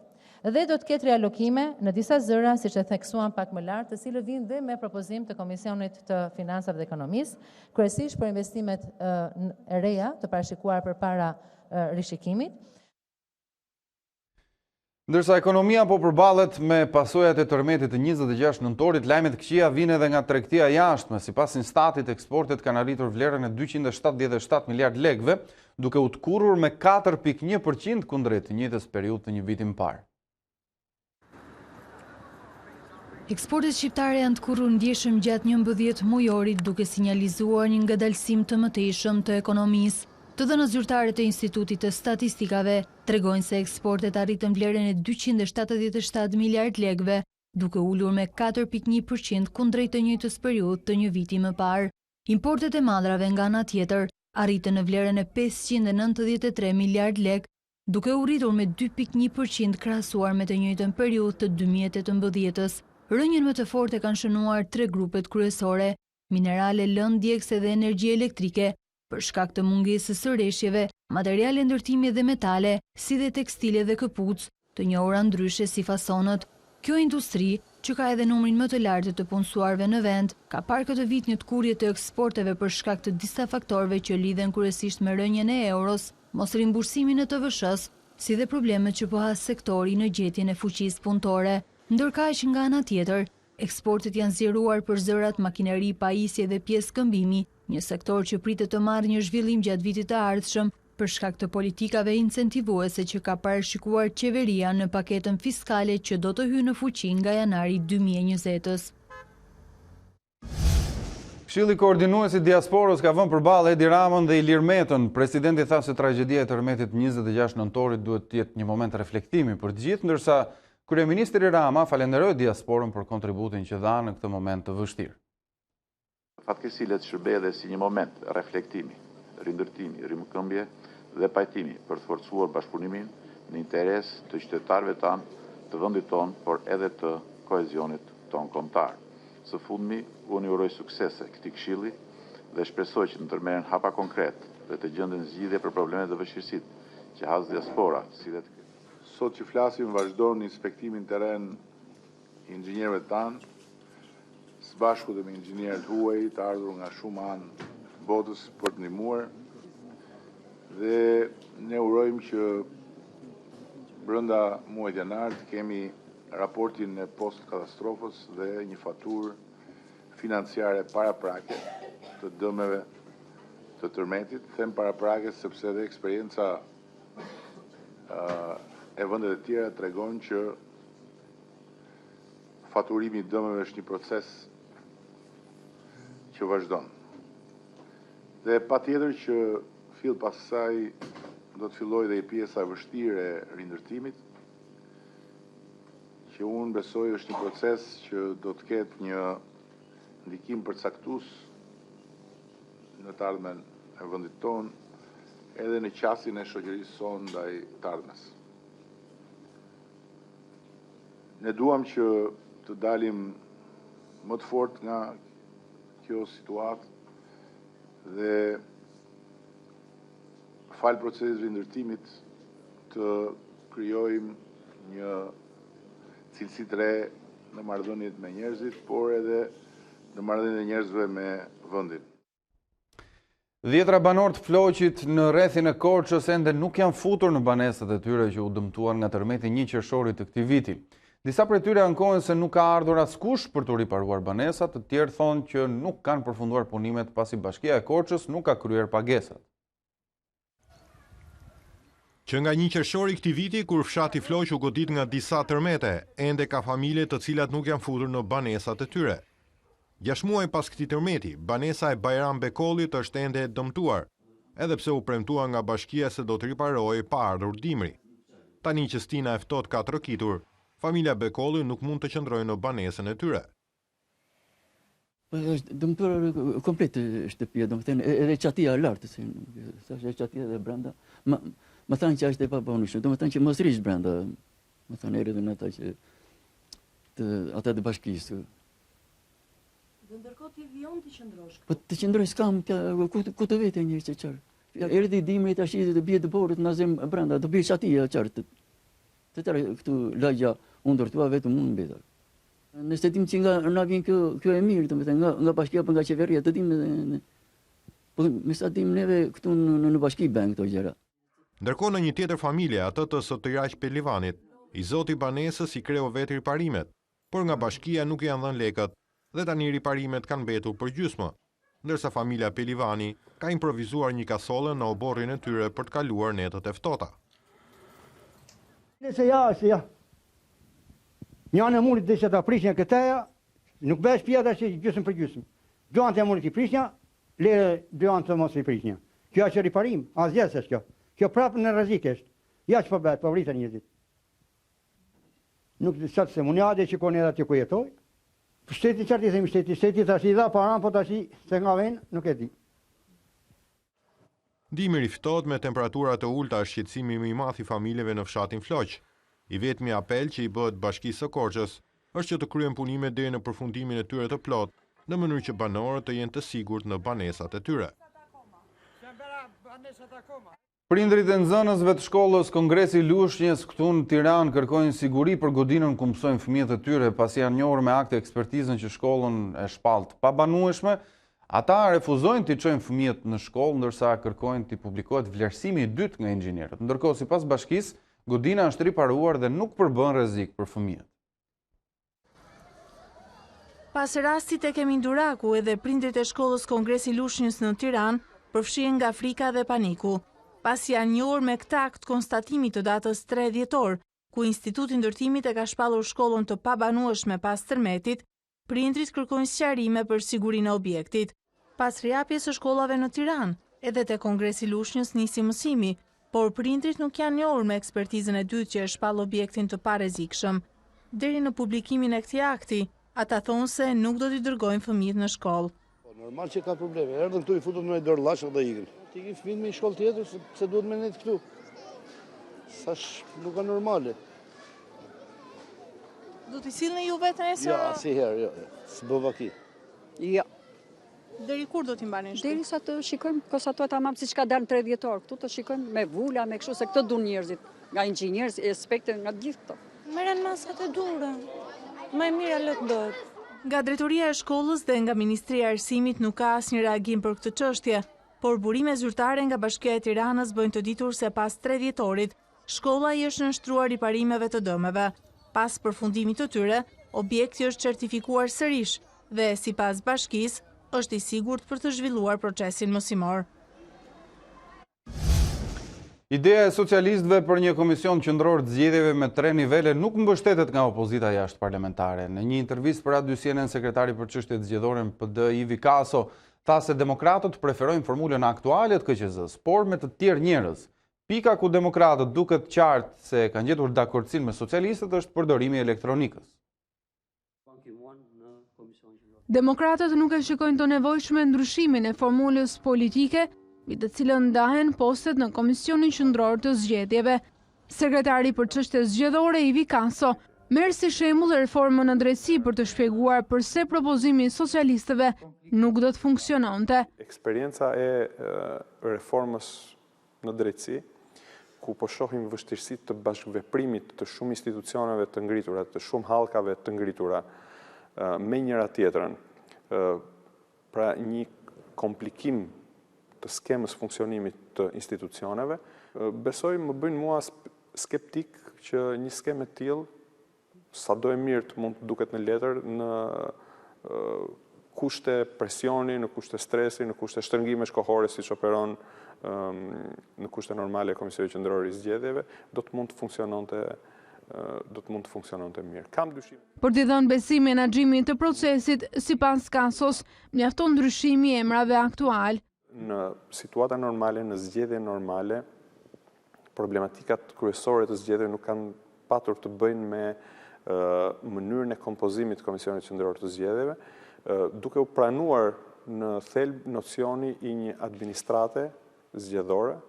dhe do të ketë realokime në disa zëra, siç e theksuam pak më lart, të cilët vinë dhe me propozim të Komisionit të Financave dhe Ekonomisë, kryesisht për investimet e reja të parashikuara përpara rishikimit. Ndërsa ekonomia po përballet me pasojat e tërmetit të 26 nëntorit, lajmet të këqija vijnë edhe nga tregtia jashtme. Sipas Instatit, eksportet kanë arritur vlerën e 277 miliard lekëve, duke u tkurrur me 4.1% kundrejt të njëjtës periudhë të një viti më parë. Eksportet shqiptare janë tkurrur ndjeshëm gjatë 11 mujorit, duke sinjalizuar një ngadalësim të mëtejshëm të ekonomisë. Të dhënat zyrtare të Institutit të Statistikave tregojnë se eksportet arritën vlerën e 277 miliard lekëve, duke ulur me 4.1% kundrejt të njëjtës periudhë të një viti më parë. Importet e madrave nga ana tjetër arritën në vlerën e 593 miliard lekë, duke u rritur me 2.1% krahasuar me të njëjtën periudhë të 2018-s. Rënjen më të forte kanë shënuar 3 grupet kryesore: minerale, lëndë djegëse dhe energji elektrike, për shkak të mungesës së rreshjeve, materiale ndërtimi dhe metale, si dhe tekstile dhe këpucë, të njohura ndryshe si fasonët. Kjo industri, që ka edhe numrin më të lartë të punësuarve në vend, ka parë këtë vit një tkurrje të eksporteve për shkak të disa faktorëve që lidhen kryesisht me rënjen e euros, mos rimbursimin e TVSH-s, si dhe problemet që po has sektori në gjetjen e fuqisë punëtore. Ndërkaq që nga ana tjetër, eksportet janë zgjeruar për zërat, makineri, pajisje dhe pjesë këmbimi, një sektor që pritet të marrë një zhvillim gjatë vitit të ardhshëm për shkak të politikave incentivuese që ka parashikuar qeveria në paketën fiskale që do të hyjë në fuqi nga janari 2020-s. Këshilli koordinues i diasporës ka vënë përballë Edi Ramën dhe Ilir Metën. Presidenti tha se tragjedia e tërmetit 26 nëntorit duhet të jetë një moment reflektimi për të gjithë, ndërsa kryeministri Rama falenderoi diasporën për kontributin që dha në këtë moment të vështirë. Fatkeqësia shërbej edhe si një moment reflektimi, rindërtimi, rimëkëmbje dhe pajtimi për të forcuar bashkëpunimin në interes të qytetarëve tanë, të vendit tonë, por edhe të kohezionit tonë kombëtar. Së fundmi, unë uroj suksese këtij këshilli dhe shpresoj që të ndërmerren hapa konkret dhe të gjenden zgjidhje për problemet dhe vështirësitë që has diaspora, si dhe të Sot që flasim vazhdon inspektimin teren i inxhinierëve tanë, së bashku dhe me inxhinierët huaj të ardhur nga shumë anë botës për të ndihmuar dhe ne urojmë që brenda muajit janar të kemi raportin e post-katastrofës dhe një faturë financiare paraprake të dëmeve të tërmetit. Them paraprake sepse dhe eksperienca e vendet e tjera tregon që faturimi i dëmeve është një proces që vazhdon. Dhe patjetër që fill pas saj do të fillojë dhe i pjesa e vështirë e rindërtimit, që unë besoj është një proces që do të ketë një ndikim përcaktues në të ardhmen e vendit tonë, edhe në qasjen e shoqërisë sonë ndaj të ardhmes. Ne duam që të dalim më të fort nga kjo situatë dhe falë procesit rindërtimit të krijojmë një cilësi të re në marrëdhëniet me njerëzit, por edhe në marrëdhëniet e njerëzve me vendin. 10 banor të Floqit në rrethin e Korçës ende nuk janë futur në banesat e tyre që u dëmtuan nga tërmeti 1 qershori të këtij viti. Disa prej tyre ankohen se nuk ka ardhur askush për të riparuar banesat, të tjerë thonë që nuk kanë përfunduar punimet pasi Bashkia e Korçës nuk ka kryer pagesat. Që nga 1 qershori këtij viti, kur fshati Floq u godit nga disa tërmete, ende ka familje të cilat nuk janë futur në banesat e tyre. 6 muaj pas këtij tërmeti, banesa e Bajram Bekollit është ende e dëmtuar, edhe pse u premtua nga bashkia se do të riparohej pa ardhur dimri. Tani që stina e ftohtë ka trokitur, familja Bekolli nuk mund të qëndrojë në banesën e tyre. Është dëmtuar komplet shtëpia, domethënë edhe çatia e lartë, sa është çatia e brenda. Më thanë që është e papunishme, domethënë që mos rish brenda. Më thanë erën ata që ata të bashkisë. Dhe ndërkohë ti vion të qëndrosh. Po të qëndroj s'kam ku të vete një që çfarë. Erdhi dimri tash të bie dëborët në zemë brenda, të bie çatia qartë. Të tërë këtu lagja u ndërtua vetëm unë mbeta. Nëse dim që nga na vjen kjo e mirë, domethënë nga bashkia apo nga qeveria, të dim po me sa dim neve këtu në bashki bën këto gjëra. Ndërkohë në një tjetër familje, atë të Sotyraq Pelivanit, i zoti banesës i kreu vetë riparimet, por nga bashkia nuk janë dhënë lekët dhe tani riparimet kanë mbetur për gjysmë, ndërsa familja Pelivani ka improvizuar një kasollë në oborrin e tyre për të kaluar netët e ftohta. Nëse ja. Njënë e murit dhe që ta prishnja këteja, nuk besh pia dhe që gjysmë për gjysmë. Gjonë të murit i prishnja, lere gjonë të mos i prishnja. Kjo që riparim, asgjës është kjo. Kjo prapë në rrezik është. Ja që po bëhet, po vritën njëzit. Nuk të qatë se munjade që kone edhe të ku jetoj. Shteti qartë i themi shteti tash i dha paran, po tash se nga ven, nuk e di. Dimri ftohtë me temperatura të ulta është shqetësimi më i madh i familjeve në fshatin Floq. I vetmi apel që i bëhet Bashkisë së Korçës është që të kryen punimet deri në përfundimin e tyre të plotë, në mënyrë që banorët të jenë të sigurt në banesat e tyre. Prindrit e nxënësve të shkollës Kongresi Lushnjës këtu në Tiranë kërkojnë siguri për godinën ku mësojnë fëmijët e tyre, pasi janë njohur me akte ekspertizën që shkollën e shpallt pabanueshme. Ata refuzojnë të çojnë fëmijët në shkollë, ndërsa kërkojnë të publikohet vlerësimi i dytë nga inxhinierët. Ndërkohë, sipas bashkisë, godina është riparuar dhe nuk përbën rrezik për fëmijët. Pas rastit e Kemin Duraku, edhe prindrit e shkollës Kongresi Lushnjës në Tiranë përfshihen nga frika dhe paniku, pasi janë njohur me këtë akt konstatimi të datës 3 dhjetor, ku Instituti i Ndërtimit e ka shpallur shkollën të pabanueshme pas tërmetit, prindrit kërkojnë sqarime për sigurinë e objektit. Pas rihapjes së shkollave në Tiranë, edhe te Kongresi Lushnjës nisi mësimi, por prindrit nuk janë njohur me ekspertizën e dytë që e shpall objektin të parrezikshëm. Deri në publikimin e këtij akti, ata thonë se nuk do t'i dërgojnë fëmijët në shkollë. Normal që ka probleme, erdhën këtu i futën në dorë llashë dhe ikën. Ti ke fëmijë në shkollë tjetër se duhet me net këtu. Sash nuk ka normale. Do t'i sillni ju vetë nesër? Ja, asnjëherë, jo. S'bëva ki. Jo. Deri kur do t'i mbani shtëpi? Deri sa të shikojmë kosa tamam siç ka dalë 3 dhjetor. Këtu të shikojmë me vula, me kështu se këtë duan njerëzit, nga inxhinierës, aspekte nga gjithë këto. Merren masat e dura. Më e mira lë të bëhet. Nga drejtoria e shkollës dhe nga Ministria e Arsimit nuk ka asnjë reagim për këtë çështje, por burime zyrtare nga Bashkia e Tiranës bëjnë të ditur se pas 3 dhjetorit, shkolla i është nështruar riparimeve të dëmeve. Pas përfundimit të tyre, objekti është certifikuar sërish dhe sipas bashkisë është i sigurt për të zhvilluar procesin mësimor. Ideja e socialistëve për një komision qendror të zgjedhjeve me 3 nivele nuk mbështetet nga opozita jashtë parlamentare. Në një intervistë për Radio CNN, sekretari për çështjet zgjedhore në PD Ivi Kaso tha se demokratët preferojnë formulën aktuale të KQZ-s, por me të tjerë njerëz. Pika ku demokratët duket qartë se kanë gjetur dakordsinë me socialistët është përdorimi i elektronikës. Demokratët nuk e shikojnë të nevojshme ndryshimin e formulës politike, mbi të cilën ndahen postet në Komisionin Qendror të Zgjedhjeve. Sekretari për çështje zgjedhore Ivi Kaso merr si shembull reformën në drejtësi për të shpjeguar pse propozimi i socialistëve nuk do të funksiononte. Eksperienca e reformës në drejtësi, ku po shohim vështirësitë të bashkëveprimit të shumë institucioneve të ngritura, të shumë hallkave të ngritura me njëra tjetrën, pra një komplikim të skemës funksionimit të institucioneve, besoj më bëjnë mua skeptik që një skemë e tillë, sa do e mirë të mund të duket në letër, në kushte presioni, në kushte stresi, në kushte shtërngimesh kohore siç operon në kushte normale e Komisionit Qendror i Zgjedhjeve, do të mund të funksiononte mirë. Kam dyshim. Për t'i dhënë besim menaxhimit të procesit, sipas Kasos, mjafton ndryshimi i emrave aktual. Në situata normale, në zgjedhje normale, problematikat kryesore të zgjedhjeve nuk kanë patur të bëjnë me mënyrën e kompozimit të Komisionit Qendror të Zgjedhjeve, duke u pranuar në thelb nocioni i një administrate zgjedhore,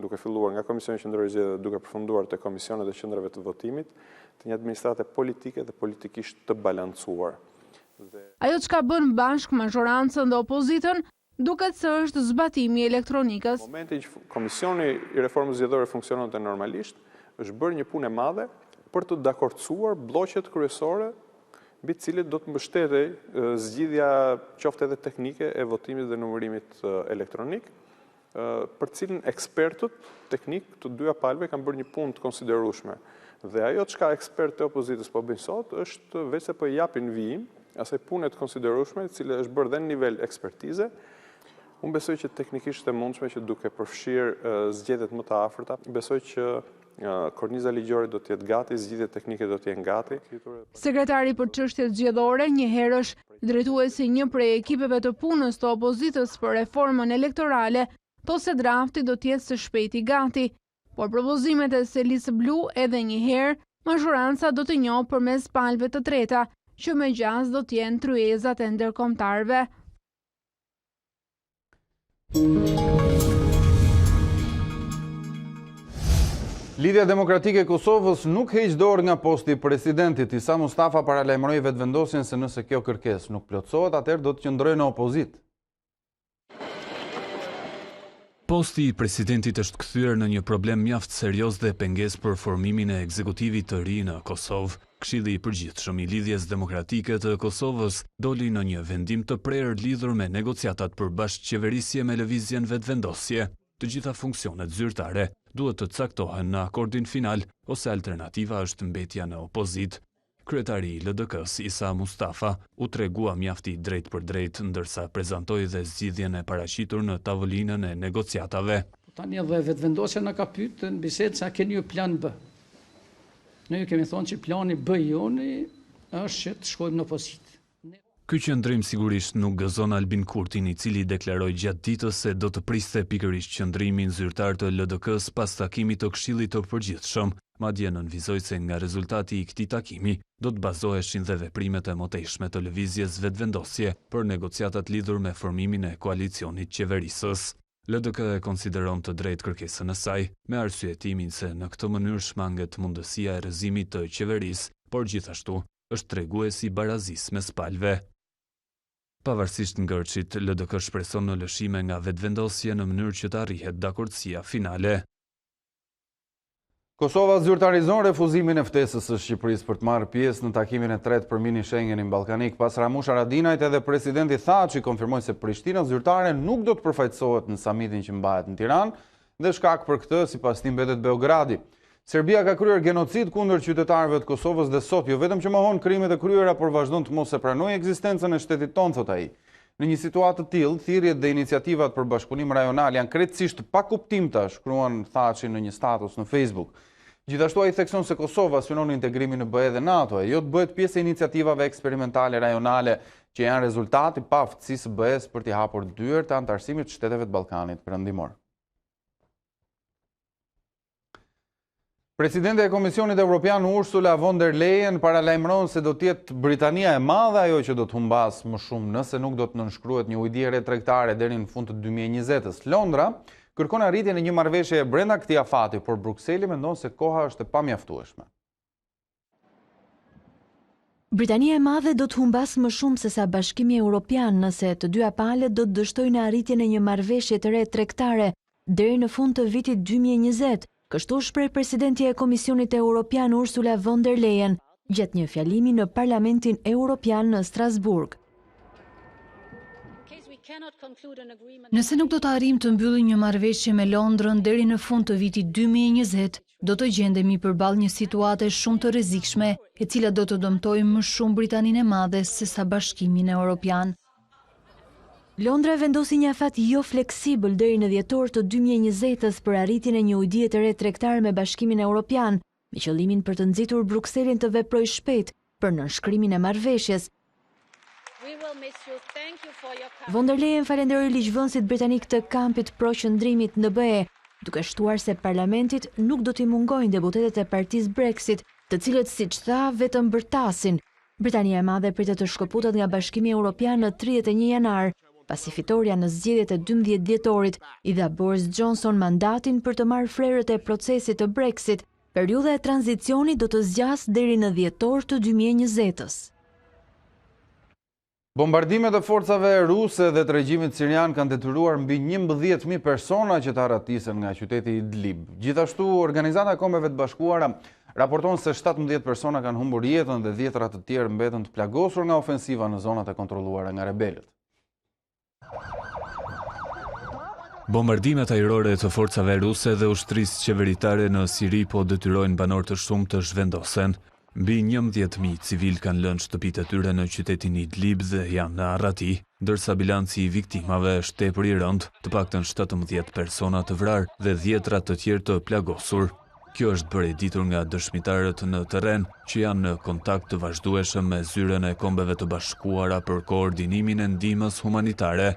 duke filluar nga Komisioni Qendror i Zgjedhjeve, duke përfunduar te komisionet e qendrave të votimit, të një administrate politike dhe politikisht të balancuar. Ajo çka bën bashk majorancën dhe opozitën duket se është zbatimi i elektronikës. Në momentin që Komisioni i Reformës Zgjedhore funksiononte normalisht, është bërë një punë e madhe për të dakordsuar blloqet kryesore mbi të cilët do të mbështetej zgjidhja qoftë edhe teknike e votimit dhe numërimit elektronik, për cilën ekspertët teknik të dyja palëve kanë bërë një punë të konsiderueshme. Dhe ajo çka ekspertët e opozitës po bëjnë sot është veç se po i japin vijim asaj pune të konsiderueshme, e cila është bërë dhe në nivel ekspertize. Unë besoj që teknikisht e mundshme që duke përfshirë zgjedhjet më të afërta, besoj që korniza ligjore do të jetë gati, zgjidhjet teknike do të jenë gati. Sekretari për çështjet zgjedhore një herësh drejtuesi një prej ekipeve të punës të opozitës për reformën elektorale, thos se drafti do të jetë së shpejti gati, por propozimet e selisë blu edhe një herë mazhoranca do të njohë përmes palëve të treta, që me gjas do të jenë tryezat e ndërkombëtarëve. Lidhja Demokratike e Kosovës nuk heq dorë nga posti i presidentit. Isa Mustafa paralajmëroi vetëvendosjen se nëse kjo kërkesë nuk plotësohet, atëherë do të qëndrojë në opozitë. Posti i presidentit është kthyer në një problem mjaft serioz dhe pengesë për formimin e ekzekutivit të ri në Kosovë. Këshilli i Përgjithshëm i Lidhjes Demokratike të Kosovës doli në një vendim të prerë lidhur me negociatat për bashkëqeverisje me lëvizjen vetëvendosje. Të gjitha funksionet zyrtare duhet të caktohen në akordin final ose alternativa është mbetja në opozitë. Kryetari i LDK-s Isa Mustafa u tregua mjaft i drejt për drejt ndërsa prezantoi dhe zgjidhjen e paraqitur në tavolinën e negociatave. Tani edhe vetëvendosja na ka pyetur në bisedë sa keni ju plan B. Ne ju kemi thonë që plani B joni është që të shkojmë në opozitë. Ky qëndrim sigurisht nuk gëzon Albin Kurtin, i cili deklaroi gjatë ditës se do të priste pikërisht qëndrimin zyrtar të LDK-s pas takimit të Këshillit të Përgjithshëm. Madje nënvizoi se nga rezultati i këtij takimi do të bazoheshin dhe veprimet e mëtejshme të lëvizjes vetëvendosje për negociatat lidhur me formimin e koalicionit qeverisës. LDK e konsideron të drejtë kërkesën e saj, me arsyetimin se në këtë mënyrë shmanget mundësia e rrëzimit të qeverisë, por gjithashtu është treguesi barazisë mes palëve. Pavarësisht ngërçit, LDK shpreson në lëshime nga vetëvendosje në mënyrë që të arrihet dakordësia finale. Kosova zyrtarizon refuzimin e ftesës së Shqipërisë për të marrë pjesë në takimin e tretë për mini Schengenin ballkanik. Pas Ramush Haradinajt edhe presidenti Thaçi konfirmoi se Prishtina zyrtare nuk do të përfaqësohet në samitin që mbahet në Tiranë dhe shkak për këtë sipas tij mbetet Beogradi. Serbia ka kryer genocid kundër qytetarëve të Kosovës dhe sot jo vetëm që mohon krimet e kryera, por vazhdon të mos e pranojë ekzistencën e shtetit tonë, thot ai. Në një situatë të tillë, thirrjet dhe iniciativat për bashkëpunim rajonal janë krejtësisht pa kuptimta, shkruan Thaçi në një status në Facebook. Gjithashtu ai thekson se Kosova synon integrimin në BE dhe NATO, e jo të bëhet pjesë e iniciativave eksperimentale rajonale që janë rezultati pa aftësisë së BE-s për t'i hapur dyert të antarësimit të shteteve të Ballkanit Perëndimor. Presidente e Komisionit Evropian Ursula von der Leyen paralajmëron se do të jetë Britania e Madhe ajo që do të humbas më shumë nëse nuk do të nënshkruhet një ujitje tregtare deri në fund të 2020-s. Londra kërkon arritjen e një marrëveshjeje brenda këtij afati, por Brukseli mendon se koha është e pamjaftueshme. Britania e Madhe do të humbas më shumë se sa Bashkimi Evropian nëse të dyja palët do të dështojnë arritjen e një marrëveshje të re tregtare deri në fund të vitit 2020. Kështu shpreh presidenti e Komisionit Evropian Ursula von der Leyen gjatë një fjalimi në Parlamentin Evropian në Strasburg. Nëse nuk do të arrijmë të mbyllim një marrëveshje me Londrën deri në fund të vitit 2020, do të gjendemi përballë një situate shumë të rrezikshme, e cila do të dëmtojë më shumë Britaninë e Madhe se sa Bashkimin Evropian. Londra vendosi një afat jo fleksibël deri në dhjetor të 2020-s për arritjen e një ujitje të re tregtare me Bashkimin Evropian, me qëllimin për të nxitur Brukselin të veprojë shpejt për nënshkrimin e marrëveshjes. Von der Leyen falenderoi ligjvënësit britanik të kampit pro-qëndrimit në BE, duke shtuar se parlamentit nuk do t'i mungojnë deputetët e partisë Brexit, të cilët siç tha vetëm bërtasin. Britania e Madhe pritet të shkëputet nga Bashkimi Evropian në 31 janar. Pasi fitoria në zgjedhjet e 12 dhjetorit i dha Boris Johnson mandatin për të marrë frerët e procesit të Brexit, periudha e tranzicionit do të zgjasë deri në dhjetor të 2020-s. Bombardimet e forcave ruse dhe të regjimit sirian kanë detyruar mbi 11.000 persona që të arratisen nga qyteti Idlib. Gjithashtu, Organizata e Kombeve të Bashkuara raporton se 17 persona kanë humbur jetën dhe 10 të tjerë mbetën të plagosur nga ofensiva në zonat e kontrolluara nga rebelët. Bombardimet ajrore të forcave ruse dhe ushtrisë qeveritare në Siri po detyrojnë banor të shumë të zhvendosen. Mbi 11.000 civil kanë lënë shtëpitë e tyre në qytetin Idlib dhe janë në arrati, ndërsa bilanci i viktimave është tepër i rëndë, të paktën 17 persona të vrarë dhe 10 të tjerë të plagosur. Kjo është bërë e ditur nga dëshmitarët në terren, që janë në kontakt të vazhdueshëm me zyren e Kombeve të Bashkuara për koordinimin e ndihmës humanitare.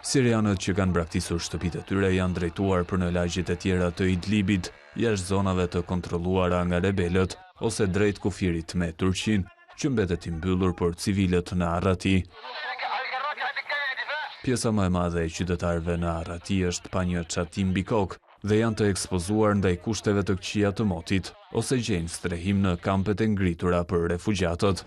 Sirianët që kanë braktisur shtëpitë e tyre janë drejtuar për në lagjet e tjera të Idlibit, jashtë zonave të kontrolluara nga rebelët, ose drejt kufirit me Turqin, që mbetet i mbyllur për civilët në arrati. Pjesa më e madhe e qytetarëve në arrati është pa një çatim mbi kokë dhe janë të ekspozuar ndaj kushteve të këqija të motit, ose gjejnë strehim në kampet e ngritura për refugjatët.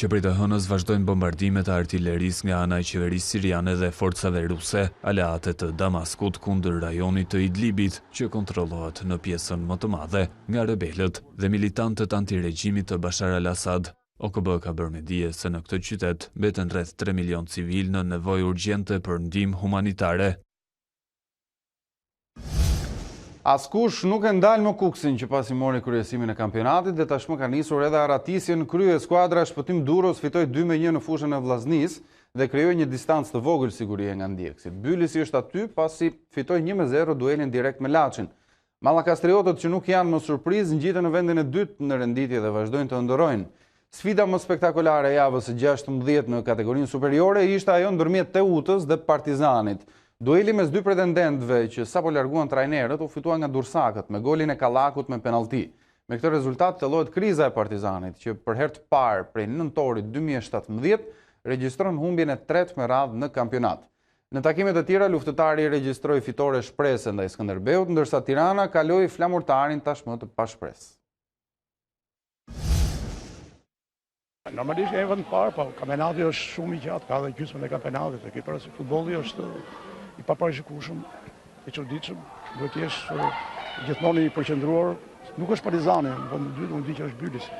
Që prej të hënës vazhdojnë bombardimet e artillerisë nga ana e qeverisë siriane dhe forcave ruse, aleate të Damaskut kundër rajonit të Idlibit, që kontrollohet në pjesën më të madhe nga rebelët dhe militantët antiregjimit të Bashar al-Assad. OKB ka bërë me dije se në këtë qytet mbeten rreth 3 milion civil në nevojë urgjente për ndihmë humanitare. Askush nuk e ndalë më Kuksin që pasi mori kryesimin e kampionatit dhe tashmë ka nisur edhe arratisjen krye skuadra Shpëtim Durrës fitoi 2-1 në fushën e Vllaznis dhe krijoi një distancë të vogël sigurie nga ndjekësit. Bylisi është aty pasi fitoi 1-0 duelin direkt me Laçin. Mallakastriotët që nuk janë më surprizë ngjiten në vendin e dytë në renditje dhe vazhdojnë të ndërrojnë. Sfida më spektakolare e javës së 16 në kategorinë superiore ishte ajo ndërmjet Teutës dhe Partizanit. Dueli mes dy pretendentëve që sapo larguan trajnerët u fitua nga Dursakët me golin e Kallakut me penallti. Me këtë rezultat tellohet kriza e Partizanit që për herë të parë prej nëntorit 2017 regjistron humbjen e tretë me radhë në kampionat. Në takimet e tjera luftëtari regjistroi fitore shpresë ndaj Skënderbeut, ndërsa Tirana kaloi flamurtarin tashmë të pashpresë. Normalisht jemi vend parë, po kampionati është shumë i gjatë, ka edhe gjysmën e kampionatit, e para se futbolli është i paparashikueshëm, i çuditshëm, duhet të jesh gjithmonë i përqendruar. Nuk është Partizani, në vend të dytë unë di që është Bylisi.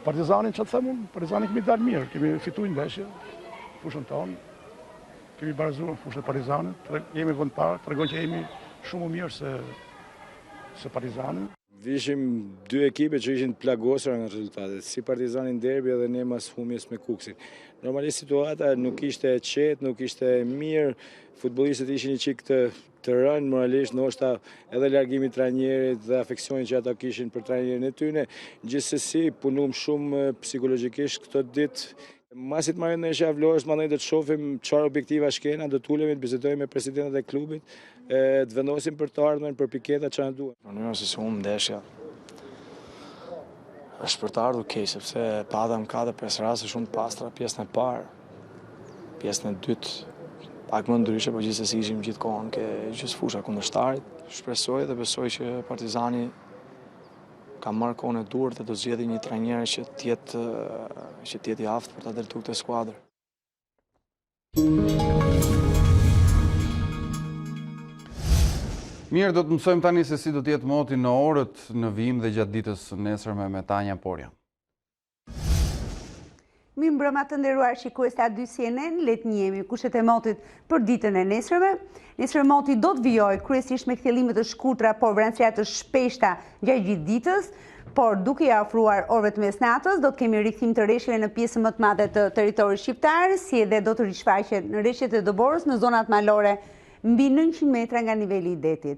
Partizanin çfarë them unë? Partizanin kemi dalë mirë, kemi fituar ndeshje, fushën tonë, kemi barazuar fushën e Partizanit, jemi vend parë, tregon që jemi shumë më mirë se Partizani. Vishim dy ekipe që ishin plagosura nga rezultatet, si Partizani në derbi edhe ne mas humjes me Kuksin. Normalisht situata nuk ishte e qetë, nuk ishte e mirë, futbollistët ishin një çik të rënë moralisht, ndoshta edhe largimi i trajnerit dhe afeksioni që ata kishin për trajnerin e tyre. Gjithsesi punuam shumë psikologjikisht këtë ditë. Masi të marrim në javë mandej do të shohim çfarë objektiva shkena, do të ulemi të bisedojmë me presidentët e klubit, të vendosim për të ardhmen për piketa çfarë duhet. Mënyra se si humb ndeshja është për të ardhur keq, sepse patëm 4-5 raste shumë të pastra pjesën e parë. Pjesën e dytë pak më ndryshe, por gjithsesi ishim gjithkohon ke gjysmë fusha kundërshtarit. Shpresoj dhe besoj që Partizani ka marrë kohën e duhur dhe do zgjedhë një trajner që të jetë i aftë për ta drejtuar këtë skuadër. Mirë, do të mësojmë tani se si do të jetë moti në orët në vijim dhe gjatë ditës nesërme me Tanja Porja. Mirë mbrëma të nderuar shikues të A2 CNN, le të njihemi kushtet e motit për ditën e nesërme. Nesër moti do të vijojë kryesisht me kthjellime të shkurtra, por vranësira të shpeshta gjatë gjithë ditës, por duke i ofruar orëve të mesnatës, do të kemi rikthim të rreshjeve në pjesën më të madhe të territorit shqiptar, si edhe do të rishfaqet në rreshtet e Doborës në zonat malore mbi 900 metra nga niveli i detit.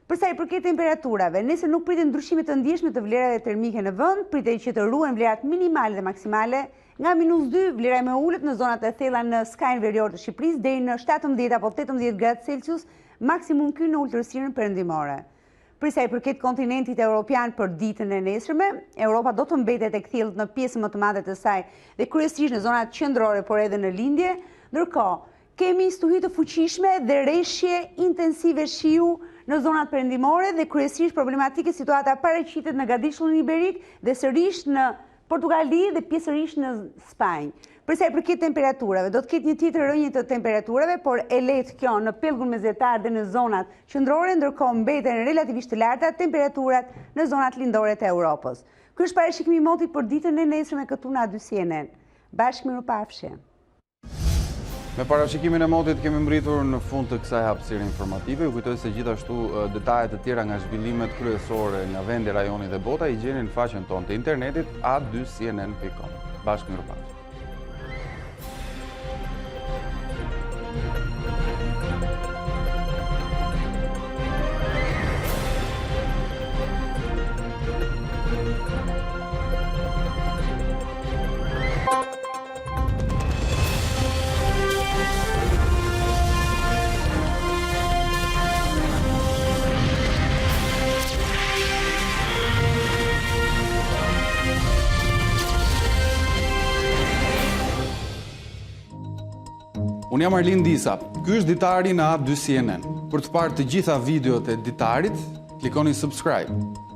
Përsa i përket temperaturave, nesër nuk pritet ndryshime të ndjeshme të vlerave termike në vend, pritet që të ruhen vlerat minimale dhe maksimale nga -2 vlera më ulët në zonat e thella në skajin verior të Shqipërisë deri në 17 apo 18 gradë Celsius, maksimum ky në ulëtërsinë perëndimore. Përsa i përket kontinentit evropian për ditën e nesërme, Europa do të mbetet e kthjellët në pjesën më të madhe të saj dhe kryesisht në zonat qendrore, por edhe në lindje, ndërkohë kemi stuhi të fuqishme dhe rreshje intensive shiu në zonat perëndimore dhe kryesisht problematike situata paraqitet në Gadishtullin Iberik dhe sërish në Portugali dhe pjesërisht në Spanjë. Përsa i përket temperaturave, do të ketë një tjetër rënje të temperaturave, por e lehtë kjo në pellgun mesatar dhe në zonat qendrore, ndërkohë mbeten relativisht të larta temperaturat në zonat lindore të Europës. Ky është parashikimi i motit për ditën e nesërme këtu në A2 CNN. Bashkë mirupafshim. Me parashikimin e motit kemi mbritur në fund të kësaj hapësire informative. Ju kujtoj se gjithashtu detajet të tjera nga zhvillimet kryesore nga vendi, rajoni dhe bota i gjeni në faqen tonë të internetit a2cnn.com. Bashkë mirupafshim. Unë jam Arlin Disa, ky është Ditari në A2 CNN. Për të parë të gjitha videot e Ditarit, klikoni subscribe.